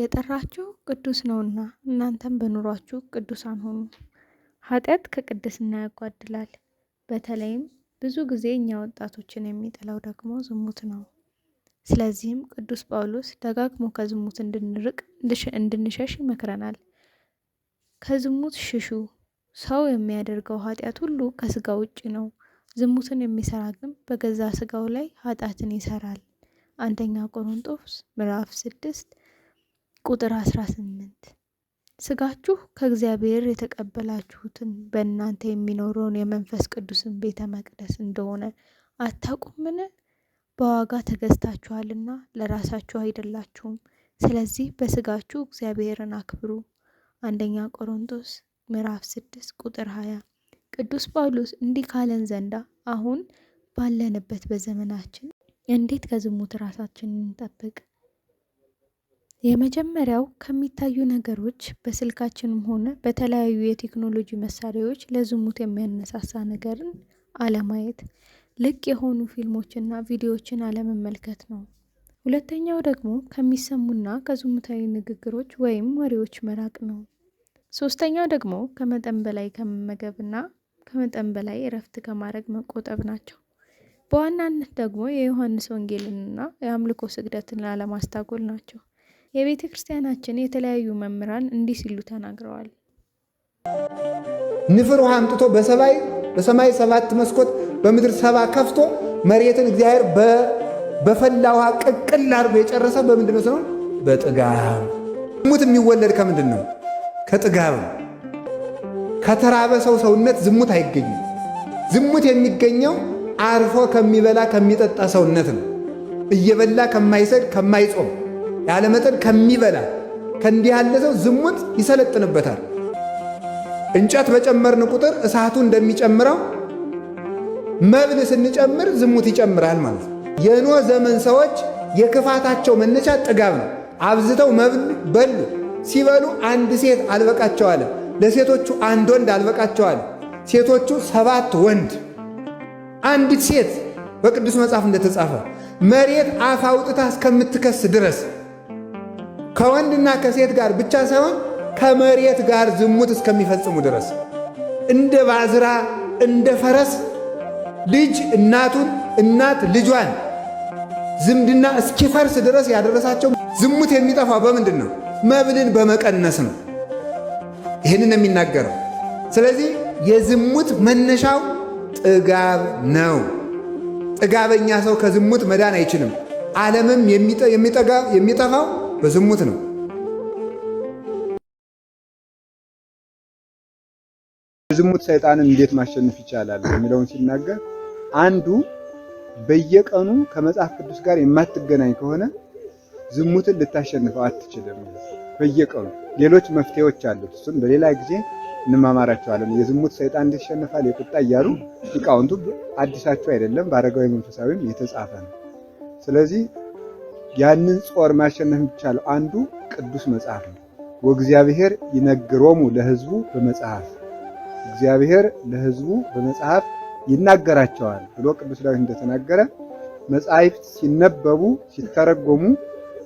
የጠራችሁ ቅዱስ ነውና እናንተም በኑሯችሁ ቅዱሳን ሁኑ። ኃጢአት ከቅድስና ያጓድላል። በተለይም ብዙ ጊዜ እኛ ወጣቶችን የሚጥለው ደግሞ ዝሙት ነው። ስለዚህም ቅዱስ ጳውሎስ ደጋግሞ ከዝሙት እንድንሸሽ ይመክረናል። ከዝሙት ሽሹ። ሰው የሚያደርገው ኃጢአት ሁሉ ከስጋ ውጭ ነው። ዝሙትን የሚሰራ ግን በገዛ ስጋው ላይ ኃጢአትን ይሰራል። አንደኛ ቆሮንጦስ ምዕራፍ 6 ቁጥር 18። ስጋችሁ ከእግዚአብሔር የተቀበላችሁትን በእናንተ የሚኖረውን የመንፈስ ቅዱስን ቤተ መቅደስ እንደሆነ አታውቁምን? በዋጋ ተገዝታችኋልና ለራሳችሁ አይደላችሁም። ስለዚህ በስጋችሁ እግዚአብሔርን አክብሩ። አንደኛ ቆሮንጦስ ምዕራፍ 6 ቁጥር 20። ቅዱስ ጳውሎስ እንዲህ ካለን ዘንዳ አሁን ባለንበት በዘመናችን እንዴት ከዝሙት ራሳችንን እንጠብቅ? የመጀመሪያው ከሚታዩ ነገሮች በስልካችንም ሆነ በተለያዩ የቴክኖሎጂ መሳሪያዎች ለዝሙት የሚያነሳሳ ነገርን አለማየት፣ ልቅ የሆኑ ፊልሞችና ቪዲዮዎችን አለመመልከት ነው። ሁለተኛው ደግሞ ከሚሰሙና ከዝሙታዊ ንግግሮች ወይም ወሬዎች መራቅ ነው። ሶስተኛው ደግሞ ከመጠን በላይ ከመመገብና ከመጠን በላይ እረፍት ከማድረግ መቆጠብ ናቸው። በዋናነት ደግሞ የዮሐንስ ወንጌልንና የአምልኮ ስግደትን ላለማስታጎል ናቸው። የቤተ ክርስቲያናችን የተለያዩ መምህራን እንዲህ ሲሉ ተናግረዋል። ንፍር ውሃ አምጥቶ በሰማይ 7 መስኮት በምድር 7 ከፍቶ መሬትን እግዚአብሔር በፈላ ውሃ ቅቅል አድርጎ የጨረሰ በምንድን ነው? በጥጋብ። ዝሙት የሚወለድ ከምንድን ነው? ከጥጋብ። ከተራበ ሰው ሰውነት ዝሙት አይገኝም። ዝሙት የሚገኘው አርፎ ከሚበላ ከሚጠጣ ሰውነት ነው። እየበላ ከማይሰድ ከማይጾም ያለመጠን ከሚበላ ከእንዲህ ያለ ሰው ዝሙት ይሰለጥንበታል። እንጨት በጨመርን ቁጥር እሳቱ እንደሚጨምረው መብል ስንጨምር ዝሙት ይጨምራል ማለት ነው። የኖህ ዘመን ሰዎች የክፋታቸው መነሻ ጥጋብ ነው። አብዝተው መብል በሉ። ሲበሉ አንድ ሴት አልበቃቸው አለ። ለሴቶቹ አንድ ወንድ አልበቃቸው አለ። ሴቶቹ 7 ወንድ አንዲት ሴት በቅዱስ መጽሐፍ እንደተጻፈ መሬት አፍ አውጥታ እስከምትከስ ድረስ ከወንድና ከሴት ጋር ብቻ ሳይሆን ከመሬት ጋር ዝሙት እስከሚፈጽሙ ድረስ እንደ ባዝራ እንደ ፈረስ ልጅ እናቱን እናት ልጇን ዝምድና እስኪፈርስ ድረስ ያደረሳቸው ዝሙት የሚጠፋው በምንድን ነው? መብልን በመቀነስ ነው። ይህንን የሚናገረው። ስለዚህ የዝሙት መነሻው ጥጋብ ነው። ጥጋበኛ ሰው ከዝሙት መዳን አይችልም። ዓለምም የሚጠፋው በዝሙት ነው። የዝሙት ሰይጣንን እንዴት ማሸነፍ ይቻላል የሚለውን ሲናገር አንዱ በየቀኑ ከመጽሐፍ ቅዱስ ጋር የማትገናኝ ከሆነ ዝሙትን ልታሸንፈው አትችልም። በየቀኑ ሌሎች መፍትሄዎች አሉት። እሱን በሌላ ጊዜ እንማማራቸዋለን። የዝሙት ሰይጣን እንዴት ይሸነፋል የቁጣ እያሉ ሊቃውንቱ አዲሳቸው አይደለም፣ በአረጋዊ መንፈሳዊም የተጻፈ ነው። ስለዚህ ያንን ጾር ማሸነፍ የሚቻለው አንዱ ቅዱስ መጽሐፍ ነው። ወእግዚአብሔር ይነግሮሙ ለሕዝቡ በመጽሐፍ፣ እግዚአብሔር ለሕዝቡ በመጽሐፍ ይናገራቸዋል ብሎ ቅዱስ ዳዊት እንደተናገረ መጻሕፍት ሲነበቡ ሲተረጎሙ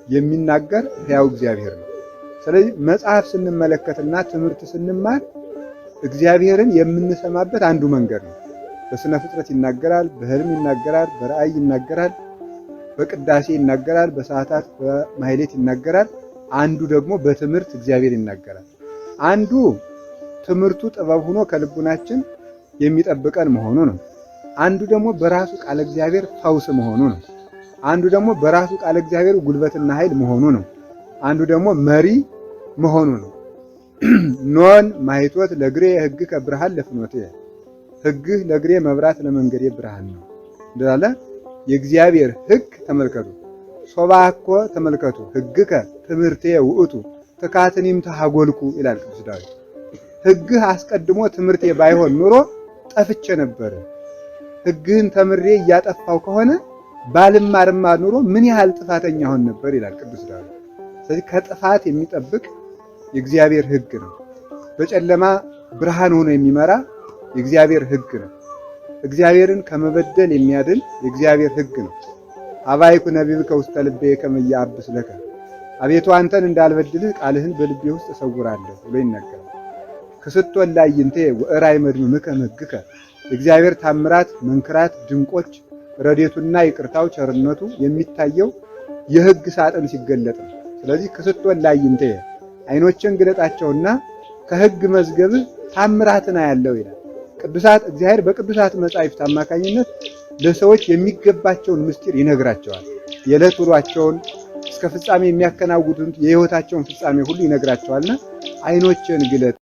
የሚናገር ሕያው እግዚአብሔር ነው። ስለዚህ መጽሐፍ ስንመለከትና ትምህርት ስንማር እግዚአብሔርን የምንሰማበት አንዱ መንገድ ነው። በስነ ፍጥረት ይናገራል፣ በሕልም ይናገራል፣ በራእይ ይናገራል፣ በቅዳሴ ይናገራል፣ በሰዓታት በማህሌት ይናገራል። አንዱ ደግሞ በትምህርት እግዚአብሔር ይናገራል። አንዱ ትምህርቱ ጥበብ ሆኖ ከልቡናችን የሚጠብቀን መሆኑ ነው። አንዱ ደግሞ በራሱ ቃለ እግዚአብሔር ፈውስ መሆኑ ነው። አንዱ ደግሞ በራሱ ቃለ እግዚአብሔር ጉልበትና ኃይል መሆኑ ነው። አንዱ ደግሞ መሪ መሆኑ ነው። ኖን ማይቶት ለግሬ ሕግከ ብርሃን ለፍኖቴ፣ ሕግህ ለግሬ መብራት ለመንገዴ ብርሃን ነው እንዳለ የእግዚአብሔር ሕግ ተመልከቱ። ሶባኮ ተመልከቱ ሕግከ ትምህርቴ ውእቱ ተካትኒም ተሃጎልኩ ይላል ቅዱስ ዳዊት። ሕግህ አስቀድሞ ትምህርቴ ባይሆን ኑሮ ጠፍቼ ነበር። ሕግህን ተምሬ እያጠፋው ከሆነ ባልማርማ ኑሮ ምን ያህል ጥፋተኛ ሆን ነበር ይላል ቅዱስ ዳዊት። ስለዚህ ከጥፋት የሚጠብቅ የእግዚአብሔር ሕግ ነው። በጨለማ ብርሃን ሆኖ የሚመራ የእግዚአብሔር ሕግ ነው። እግዚአብሔርን ከመበደል የሚያድን የእግዚአብሔር ሕግ ነው። አባይኩ ነቢብከ ውስተ ልቤ ከመ ያብስ ለከ፣ አቤቱ አንተን እንዳልበድልህ ቃልህን በልቤ ውስጥ እሰውራለሁ ብሎ ይናገራል። ክስቶን ላዕይንቴ ወእራይ መድምምከ ሕግከ እግዚአብሔር ታምራት መንክራት ድንቆች ረድኤቱና ይቅርታው ቸርነቱ የሚታየው የሕግ ሳጥን ሲገለጥ ነው። ስለዚህ ክስቶን ላዕይንቴ አይኖችን ግለጣቸውና ከሕግ መዝገብህ ታምራትን አያለው ይላል። ቅዱሳት እግዚአብሔር በቅዱሳት መጻሕፍት አማካኝነት ለሰዎች የሚገባቸውን ምስጢር ይነግራቸዋል። የዕለት ውሏቸውን እስከ ፍጻሜ የሚያከናውኑት የሕይወታቸውን ፍጻሜ ሁሉ ይነግራቸዋልና አይኖችን ግለጥ